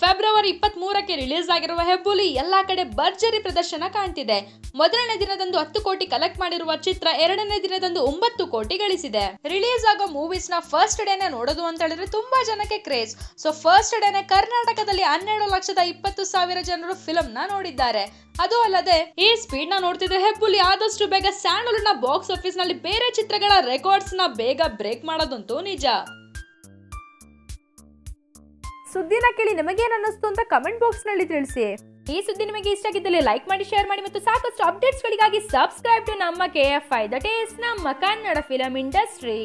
February 23ಕ್ಕೆ release ಆಗಿರುವ ಹೆಬ್ಬುಲಿ ಎಲ್ಲಾ ಕಡೆ ಭರ್ಜರಿ ಪ್ರದರ್ಶನ ಕಾಣ್ತಿದೆ. ಮೊದಲನೇ ದಿನದಂದು 10 ಕೋಟಿ ಕಲೆಕ್ಟ್ ಮಾಡಿರುವ ಚಿತ್ರ ಎರಡನೇ ದಿನದಂದು 9 ಕೋಟಿ ಗಳಿಸಿದೆ. ರಿಲೀಸ್ ಆಗೋ ಮೂವೀಸ್ ನ ಫಸ್ಟ್ ಡೇನೆ ನೋಡೋದು ಅಂತ ಹೇಳಿದ್ರೆ ತುಂಬಾ ಜನಕ್ಕೆ ಕ್ರೇಜ್. ಸೊ ಫಸ್ಟ್ ಡೇನೆ ಕರ್ನಾಟಕದಲ್ಲಿ 12,20,000 ಜನರು ಫಿಲ್ಮ್ ನ ನೋಡಿದ್ದಾರೆ. ಅದು ಅಲ್ಲದೆ ಈ ಸ್ಪೀಡ್ ನ ನೋಡ್ತಿದ್ರೆ ಹೆಬ್ಬುಲಿ ಆದಷ್ಟು ಬೇಗ ಸ್ಯಾಂಡಲ್ವುಡ್ ನ ಬಾಕ್ಸ್ ಆಫೀಸ್ ನಲ್ಲಿ ಬೇರೆ ಚಿತ್ರಗಳ ರೆಕಾರ್ಡ್ಸ್ ನ ಬೇಗ ಬ್ರೇಕ್ ಮಾಡೋದಂತೂ ನಿಜ. ಸುದ್ದಿನ ಕೇಳಿ ನಿಮಗೇನು ಅನ್ನಿಸ್ತು ಅಂತ ಕಮೆಂಟ್ ಬಾಕ್ಸ್ ನಲ್ಲಿ ತಿಳಿಸಿ. ಈ ಸುದ್ದಿ ನಿಮಗೆ ಇಷ್ಟ ಆಗಿದ್ದಲ್ಲಿ ಲೈಕ್ ಮಾಡಿ, ಶೇರ್ ಮಾಡಿ ಮತ್ತು ಸಾಕಷ್ಟು ಅಪ್ಡೇಟ್ಸ್ ಗಳಿಗಾಗಿ ಸಬ್ಸ್ಕ್ರೈಬ್ ಟು ನಮ್ಮ KFI, ದಟ್ ಈಸ್ ನಮ್ಮ ಕನ್ನಡ ಫಿಲಂ ಇಂಡಸ್ಟ್ರಿ.